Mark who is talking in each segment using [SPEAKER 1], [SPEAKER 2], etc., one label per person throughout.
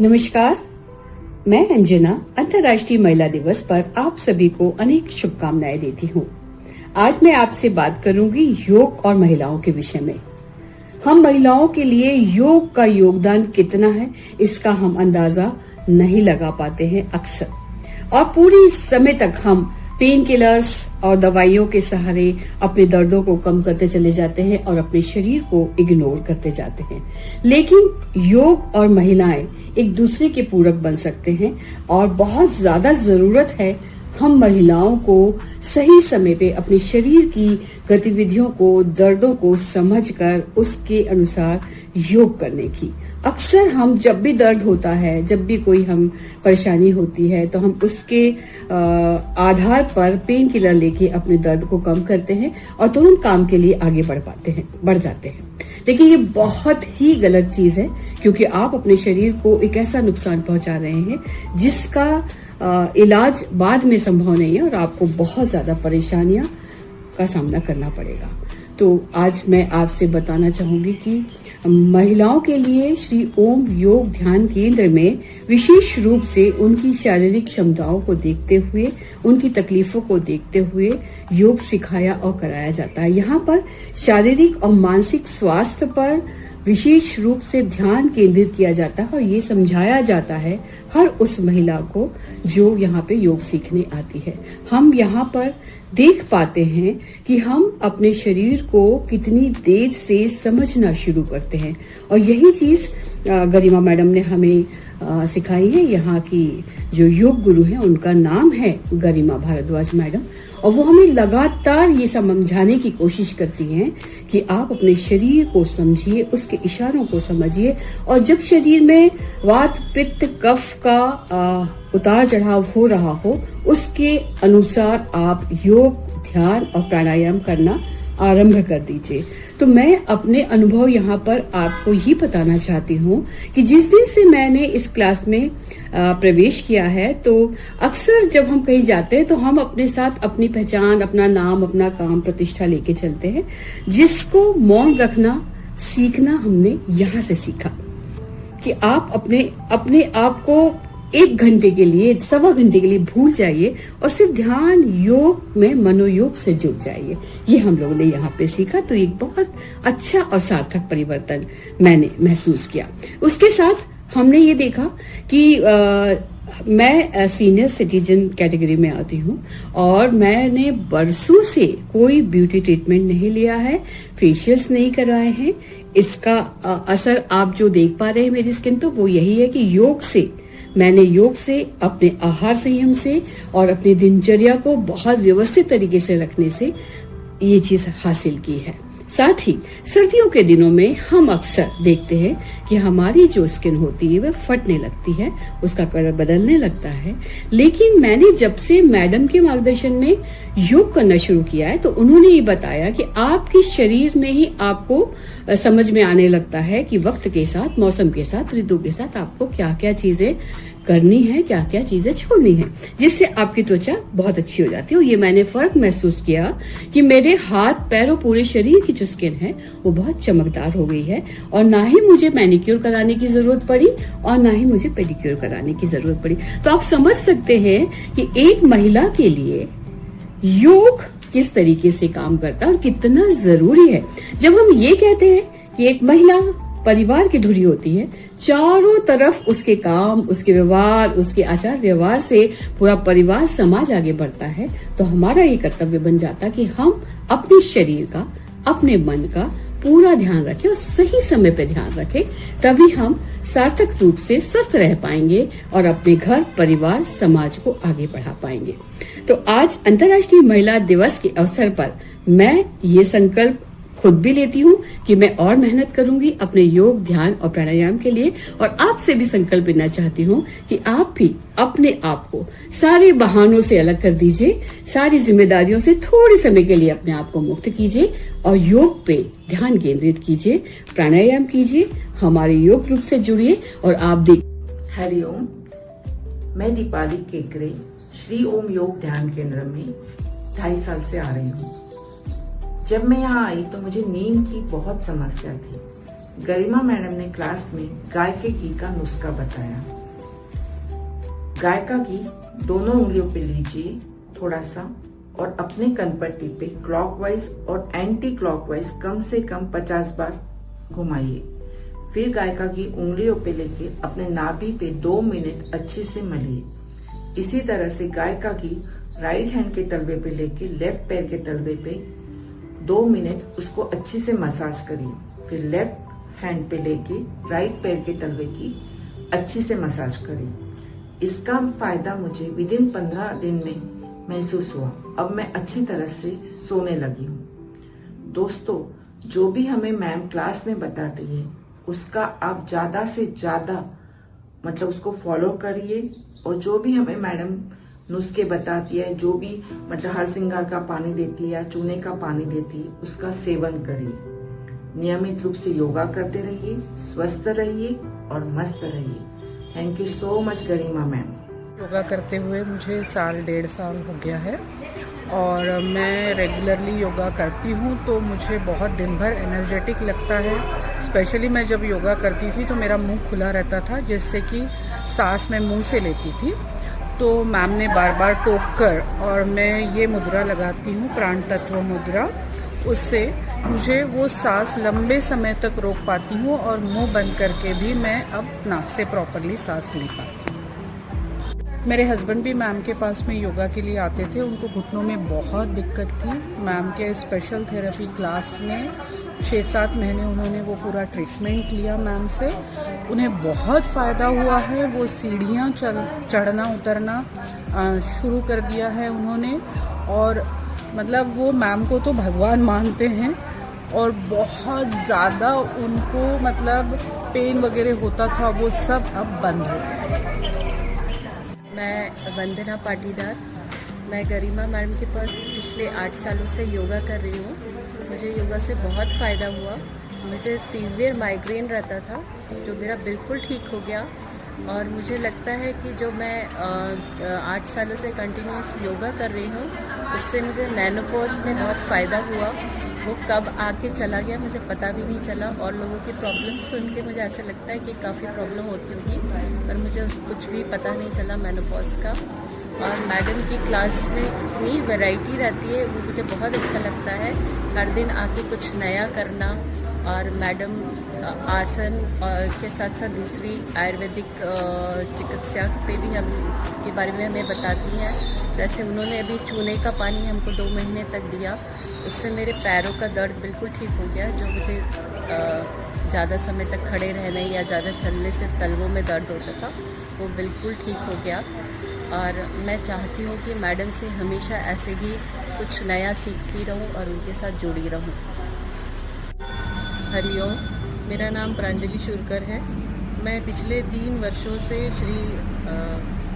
[SPEAKER 1] नमस्कार, मैं अंजना अंतर्राष्ट्रीय महिला दिवस पर आप सभी को अनेक शुभकामनाएं देती हूँ। आज मैं आपसे बात करूंगी योग और महिलाओं के विषय में। हम महिलाओं के लिए योग का योगदान कितना है, इसका हम अंदाजा नहीं लगा पाते हैं अक्सर, और पूरी समय तक हम पेन किलर्स और दवाइयों के सहारे अपने दर्दों को कम करते चले जाते हैं और अपने शरीर को इग्नोर करते जाते हैं। लेकिन योग और महिलाएं एक दूसरे के पूरक बन सकते हैं और बहुत ज्यादा जरूरत है हम महिलाओं को सही समय पे अपने शरीर की गतिविधियों को, दर्दों को समझकर उसके अनुसार योग करने की। अक्सर हम जब भी दर्द होता है, जब भी कोई हम परेशानी होती है, तो हम उसके आधार पर पेन किलर लेके अपने दर्द को कम करते हैं और तुरंत काम के लिए आगे बढ़ जाते हैं। लेकिन ये बहुत ही गलत चीज है, क्योंकि आप अपने शरीर को एक ऐसा नुकसान पहुंचा रहे हैं जिसका इलाज बाद में संभव नहीं है और आपको बहुत ज्यादा परेशानियां का सामना करना पड़ेगा। तो आज मैं आपसे बताना चाहूंगी कि महिलाओं के लिए श्री ओम योग ध्यान केंद्र में विशेष रूप से उनकी शारीरिक क्षमताओं को देखते हुए, उनकी तकलीफों को देखते हुए योग सिखाया और कराया जाता है। यहाँ पर शारीरिक और मानसिक स्वास्थ्य पर विशेष रूप से ध्यान केंद्रित किया जाता है और ये समझाया जाता है हर उस महिला को जो यहाँ पे योग सीखने आती है। हम यहाँ पर देख पाते हैं कि हम अपने शरीर को कितनी देर से समझना शुरू करते हैं, और यही चीज गरिमा मैडम ने हमें सिखाई है। यहाँ की जो योग गुरु हैं उनका नाम है गरिमा भारद्वाज मैडम, और वो हमें लगातार ये समझाने की कोशिश करती हैं कि आप अपने शरीर को समझिए, उसके इशारों को समझिए, और जब शरीर में वात पित्त कफ का उतार चढ़ाव हो रहा हो, उसके अनुसार आप योग, ध्यान और प्राणायाम करना आरंभ कर दीजिए। तो मैं अपने अनुभव यहाँ पर आपको ही बताना चाहती हूँ कि जिस दिन से मैंने इस क्लास में प्रवेश किया है, तो अक्सर जब हम कहीं जाते हैं तो हम अपने साथ अपनी पहचान, अपना नाम, अपना काम, प्रतिष्ठा लेके चलते हैं, जिसको मौन रखना सीखना हमने यहाँ से सीखा कि आप अपने आप को 1 घंटे के लिए, 1.25 घंटे के लिए भूल जाइए और सिर्फ ध्यान योग में मनोयोग से जुड़ जाइए। ये हम लोगों ने यहाँ पे सीखा, तो एक बहुत अच्छा और सार्थक परिवर्तन मैंने महसूस किया। उसके साथ हमने ये देखा कि मैं सीनियर सिटीजन कैटेगरी में आती हूँ और मैंने बरसों से कोई ब्यूटी ट्रीटमेंट नहीं लिया है, फेशियल्स नहीं कराए हैं। इसका असर आप जो देख पा रहे हैं मेरी स्किन पे, वो यही है कि मैंने योग से, अपने आहार संयम से और अपनी दिनचर्या को बहुत व्यवस्थित तरीके से रखने से ये चीज हासिल की है। साथ ही सर्दियों के दिनों में हम अक्सर देखते हैं कि हमारी जो स्किन होती है वह फटने लगती है, उसका कलर बदलने लगता है। लेकिन मैंने जब से मैडम के मार्गदर्शन में योग करना शुरू किया है, तो उन्होंने ये बताया कि आपके शरीर में ही आपको समझ में आने लगता है कि वक्त के साथ, मौसम के साथ, ऋतु के साथ आपको क्या क्या चीजें करनी है, क्या क्या चीजें छोड़नी है, जिससे आपकी त्वचा बहुत अच्छी हो जाती है। और ये मैंने फर्क महसूस किया कि मेरे हाथ, पैरों, पूरे शरीर की जो स्किन है वो बहुत चमकदार हो गई है, और ना ही मुझे मैनिक्योर कराने की जरूरत पड़ी और ना ही मुझे पेडिक्योर कराने की जरूरत पड़ी। तो आप समझ सकते हैं कि एक महिला के लिए योग किस तरीके से काम करता है और कितना जरूरी है। जब हम ये कहते हैं कि एक महिला परिवार की धुरी होती है, चारों तरफ उसके काम, उसके व्यवहार, उसके आचार व्यवहार से पूरा परिवार, समाज आगे बढ़ता है, तो हमारा ये कर्तव्य बन जाता कि हम अपने शरीर का, अपने मन का पूरा ध्यान रखें और सही समय पे ध्यान रखें, तभी हम सार्थक रूप से स्वस्थ रह पाएंगे और अपने घर, परिवार, समाज को आगे बढ़ा पाएंगे। तो आज अंतर्राष्ट्रीय महिला दिवस के अवसर पर मैं ये संकल्प खुद भी लेती हूँ कि मैं और मेहनत करूंगी अपने योग, ध्यान और प्राणायाम के लिए, और आपसे भी संकल्प लेना चाहती हूँ कि आप भी अपने आप को सारे बहानों से अलग कर दीजिए, सारी जिम्मेदारियों से थोड़े समय के लिए अपने आप को मुक्त कीजिए और योग पे ध्यान केंद्रित कीजिए, प्राणायाम कीजिए, हमारे योग ग्रुप से जुड़िए और आप देख।
[SPEAKER 2] हरिओम, मैं दीपाली केकरे श्री ओम योग ध्यान केंद्र में 2.5 साल से आ रही हूँ। जब मैं यहाँ आई तो मुझे नींद की बहुत समस्या थी। गरिमा मैडम ने क्लास में गाय के घी का नुस्खा बताया। गाय का घी दोनों उंगलियों पे लीजिए थोड़ा सा और अपने कनपट्टी पे क्लॉकवाइज और एंटी क्लॉकवाइज कम से कम 50 बार घुमाइए। फिर गाय का घी उंगलियों पे लेके अपने नाभि पे 2 मिनट अच्छे से मलिए। इसी तरह से गाय का घी राइट हैंड के तलवे पे लेके लेफ्ट पैर के तलवे पे 2 मिनट उसको अच्छे से मसाज करिए। फिर लेफ्ट हैंड पे लेके राइट पैर के तलवे की अच्छे से मसाज करिए। इसका फायदा मुझे विदिन 15 दिन में महसूस हुआ। अब मैं अच्छी तरह से सोने लगी हूँ। दोस्तों, जो भी हमें मैम क्लास में बताती है उसका आप ज्यादा से ज्यादा मतलब उसको फॉलो करिए और जो भी हमें मैडम नुस्खे बताती है, जो भी मतलब हर श्रृंगार का पानी देती है या चूने का पानी देती है, उसका सेवन करिए। नियमित रूप से योगा करते रहिए, स्वस्थ रहिए और मस्त रहिए। Thank you so much Garima ma'am.
[SPEAKER 3] Yoga करते हुए मुझे 1.5 साल हो गया है और मैं रेगुलरली योगा करती हूँ तो मुझे बहुत दिन भर एनर्जेटिक लगता है। स्पेशली मैं जब योगा करती थी तो मेरा मुंह खुला रहता था, जिससे कि सांस मैं मुंह से लेती थी। तो मैम ने बार बार टोक कर और मैं ये मुद्रा लगाती हूँ, प्राण तत्व मुद्रा, उससे मुझे वो सांस लंबे समय तक रोक पाती हूँ और मुंह बंद करके भी मैं अब नाक से प्रॉपरली सांस ले पाती हूँ। मेरे हस्बैंड भी मैम के पास में योगा के लिए आते थे। उनको घुटनों में बहुत दिक्कत थी। मैम के स्पेशल थेरेपी क्लास में 6-7 महीने उन्होंने वो पूरा ट्रीटमेंट लिया मैम से। उन्हें बहुत फ़ायदा हुआ है। वो सीढ़ियाँ चढ़ना उतरना शुरू कर दिया है उन्होंने और मतलब वो मैम को तो भगवान मानते हैं और बहुत ज़्यादा उनको मतलब पेन वगैरह होता था, वो सब अब बंद हो गया।
[SPEAKER 4] मैं वंदना पाटीदार, मैं गरिमा मैडम के पास पिछले 8 सालों से योगा कर रही हूँ। मुझे योगा से बहुत फ़ायदा हुआ। मुझे सीवियर माइग्रेन रहता था जो मेरा बिल्कुल ठीक हो गया और मुझे लगता है कि जो मैं 8 सालों से कंटिन्यूस योगा कर रही हूँ उससे मुझे मेनोपॉज में बहुत फ़ायदा हुआ। वो कब आके चला गया मुझे पता भी नहीं चला और लोगों की प्रॉब्लम सुन के मुझे ऐसा लगता है कि काफ़ी प्रॉब्लम होती होगी, पर मुझे कुछ भी पता नहीं चला मेनोपॉज का। और मैडम की क्लास में इतनी वैरायटी रहती है, वो मुझे बहुत अच्छा लगता है। हर दिन आके कुछ नया करना और मैडम आसन के साथ साथ दूसरी आयुर्वेदिक चिकित्सा पे भी हम के बारे में हमें बताती हैं। जैसे उन्होंने अभी चूने का पानी हमको 2 महीने तक दिया, उससे मेरे पैरों का दर्द बिल्कुल ठीक हो गया। जो मुझे ज़्यादा समय तक खड़े रहने या ज़्यादा चलने से तलवों में दर्द होता था, वो बिल्कुल ठीक हो गया। और मैं चाहती हूँ कि मैडम से हमेशा ऐसे ही कुछ नया सीखती रहूँ और उनके साथ जुड़ी रहूँ।
[SPEAKER 5] हरिओम, मेरा नाम प्रांजलि शुरकर है। मैं पिछले 3 वर्षों से श्री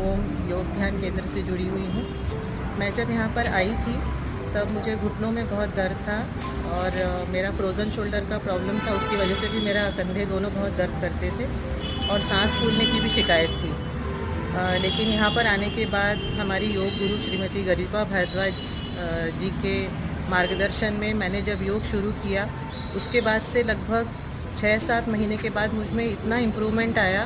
[SPEAKER 5] ओम योग ध्यान केंद्र से जुड़ी हुई हूँ। मैं जब यहाँ पर आई थी तब मुझे घुटनों में बहुत दर्द था और मेरा फ्रोज़न शोल्डर का प्रॉब्लम था, उसकी वजह से भी मेरा कंधे दोनों बहुत दर्द करते थे और सांस फूलने की भी शिकायत थी। लेकिन यहाँ पर आने के बाद हमारी योग गुरु श्रीमती गरिमा भारद्वाज जी के मार्गदर्शन में मैंने जब योग शुरू किया, उसके बाद से लगभग 6-7 महीने के बाद मुझ में इतना इम्प्रूवमेंट आया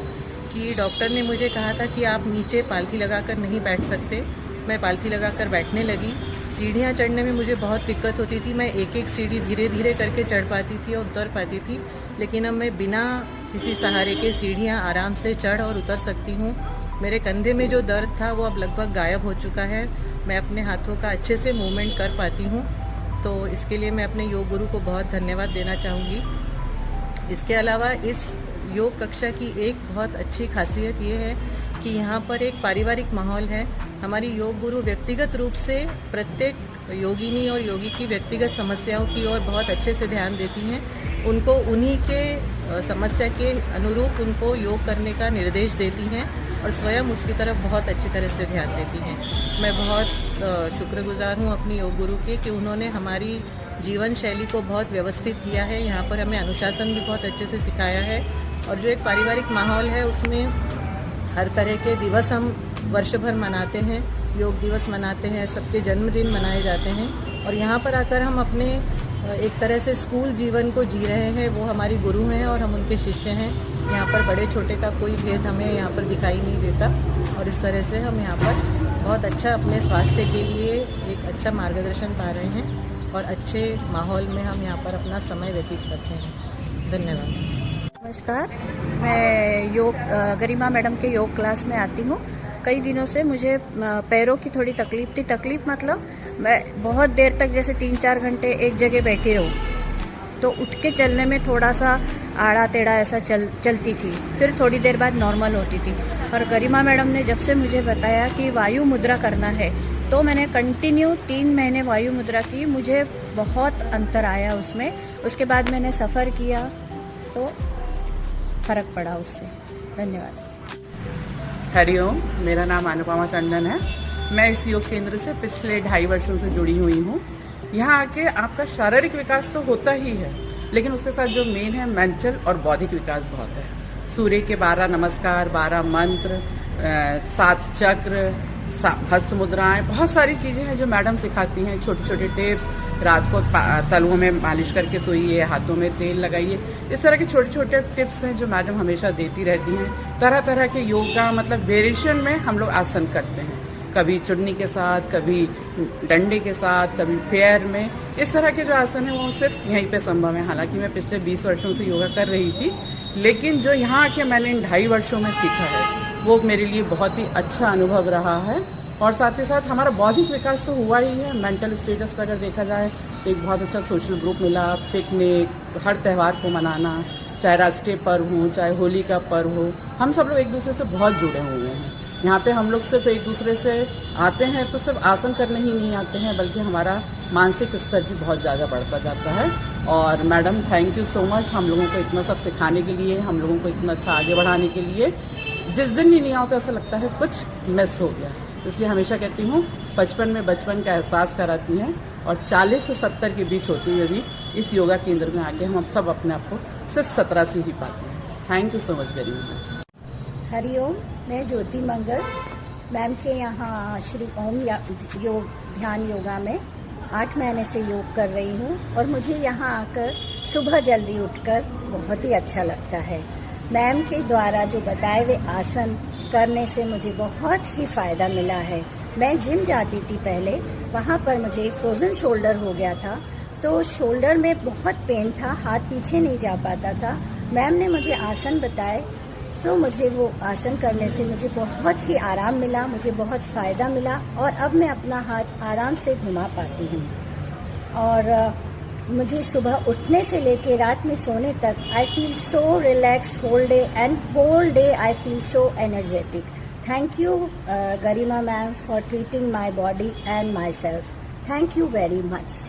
[SPEAKER 5] कि डॉक्टर ने मुझे कहा था कि आप नीचे पालथी लगाकर नहीं बैठ सकते। मैं पालथी लगाकर बैठने लगी। सीढ़ियाँ चढ़ने में मुझे बहुत दिक्कत होती थी। मैं एक सीढ़ी धीरे धीरे करके चढ़ पाती थी और उतर पाती थी, लेकिन अब मैं बिना किसी सहारे के सीढ़ियाँ आराम से चढ़ और उतर सकती हूँ। मेरे कंधे में जो दर्द था वो अब लगभग गायब हो चुका है। मैं अपने हाथों का अच्छे से मूवमेंट कर पाती हूँ, तो इसके लिए मैं अपने योग गुरु को बहुत धन्यवाद देना चाहूँगी। इसके अलावा इस योग कक्षा की एक बहुत अच्छी खासियत ये है कि यहाँ पर एक पारिवारिक माहौल है। हमारी योग गुरु व्यक्तिगत रूप से प्रत्येक योगिनी और योगी की व्यक्तिगत समस्याओं की ओर बहुत अच्छे से ध्यान देती हैं। उनको उन्हीं के समस्या के अनुरूप उनको योग करने का निर्देश देती हैं और स्वयं उसकी तरफ बहुत अच्छी तरह से ध्यान देती हैं। मैं बहुत शुक्रगुजार हूँ अपनी योग गुरु के कि उन्होंने हमारी जीवन शैली को बहुत व्यवस्थित किया है। यहाँ पर हमें अनुशासन भी बहुत अच्छे से सिखाया है और जो एक पारिवारिक माहौल है उसमें हर तरह के दिवस हम वर्ष भर मनाते हैं। योग दिवस मनाते हैं, सबके जन्मदिन मनाए जाते हैं और यहाँ पर आकर हम अपने एक तरह से स्कूल जीवन को जी रहे हैं। वो हमारी गुरु हैं और हम उनके शिष्य हैं। यहाँ पर बड़े छोटे का कोई भेद हमें यहाँ पर दिखाई नहीं देता और इस तरह से हम यहाँ पर बहुत अच्छा अपने स्वास्थ्य के लिए एक अच्छा मार्गदर्शन पा रहे हैं और अच्छे माहौल में हम यहाँ पर अपना समय व्यतीत करते हैं। धन्यवाद।
[SPEAKER 6] नमस्कार, मैं गरिमा मैडम के योग क्लास में आती हूँ। कई दिनों से मुझे पैरों की थोड़ी तकलीफ थी। तकलीफ मतलब मैं बहुत देर तक जैसे 3-4 घंटे एक जगह बैठी रहूँ तो उठ के चलने में थोड़ा सा आड़ा टेढ़ा ऐसा चलती थी, फिर थोड़ी देर बाद नॉर्मल होती थी। और गरिमा मैडम ने जब से मुझे बताया कि वायु मुद्रा करना है तो मैंने कंटिन्यू 3 महीने वायु मुद्रा की। मुझे बहुत अंतर आया उसमें। उसके बाद मैंने सफ़र किया तो फर्क पड़ा उससे। धन्यवाद।
[SPEAKER 3] हरिओम, मेरा नाम अनुपमा टंडन है। मैं इस योग केंद्र से पिछले 2.5 वर्षों से जुड़ी हुई हूँ। यहाँ आके आपका शारीरिक विकास तो होता ही है, लेकिन उसके साथ जो मेन है मेंटल और बौद्धिक विकास बहुत है। सूर्य के 12 नमस्कार, 12 मंत्र, 7 चक्र, हस्त मुद्राएं, बहुत सारी चीजें हैं जो मैडम सिखाती हैं। छोटे छोटे टिप्स, रात को तलुओं में मालिश करके सोइए, हाथों में तेल लगाइए, इस तरह के छोटे छोटे टिप्स हैं जो मैडम हमेशा देती रहती हैं। तरह तरह के योग का मतलब वेरिएशन में हम लोग आसन करते हैं, कभी चुन्नी के साथ, कभी डंडे के साथ, कभी पैर में। इस तरह के जो आसन है वो सिर्फ यहीं पे संभव है। हालांकि मैं पिछले 20 वर्षों से योगा कर रही थी, लेकिन जो यहाँ आके मैंने इन 2.5 वर्षों में सीखा है वो मेरे लिए बहुत ही अच्छा अनुभव रहा है। और साथ ही साथ हमारा बौद्धिक विकास तो हुआ ही है। मेंटल स्टेटस पर अगर देखा जाए तो एक बहुत अच्छा सोशल ग्रुप मिला, पिकनिक, हर त्यौहार को मनाना, चाहे राष्ट्रीय पर्व हो, चाहे होली का पर्व हो, हम सब लोग एक दूसरे से बहुत जुड़े हुए हैं। यहाँ पे हम लोग सिर्फ एक दूसरे से आते हैं तो सिर्फ आसन करने ही नहीं आते हैं, बल्कि हमारा मानसिक स्तर भी बहुत ज़्यादा बढ़ता जाता है। और madam, thank you so much हम लोगों को इतना सब सिखाने के लिए, हम लोगों को इतना अच्छा आगे बढ़ाने के लिए। जिस दिन भी नहीं आओ तो ऐसा लगता है कुछ मिस हो गया। इसलिए हमेशा कहती हूँ 55 में बचपन का एहसास कराती हैं और 40 से 70 के बीच होते हुए भी इस योगा केंद्र में आके हम सब अपने आप को सिर्फ 17 से ही पाते हैं। थैंक यू सो मच गरिमा।
[SPEAKER 6] हरिओम, मैं ज्योति मंगल मैम के यहाँ श्री ओम योग ध्यान योगा में 8 महीने से योग कर रही हूँ और मुझे यहाँ आकर सुबह जल्दी उठकर बहुत ही अच्छा लगता है। मैम के द्वारा जो बताए हुए आसन करने से मुझे बहुत ही फ़ायदा मिला है। मैं जिम जाती थी पहले, वहाँ पर मुझे फ्रोज़न शोल्डर हो गया था, तो शोल्डर में बहुत पेन था, हाथ पीछे नहीं जा पाता था। मैम ने मुझे आसन बताए तो मुझे वो आसन करने से मुझे बहुत ही आराम मिला, मुझे बहुत फ़ायदा मिला और अब मैं अपना हाथ आराम से घुमा पाती हूँ। और मुझे सुबह उठने से लेके रात में सोने तक I feel so relaxed whole day and whole day I feel so energetic. Thank you Garima ma'am for treating my body and myself. Thank you very much.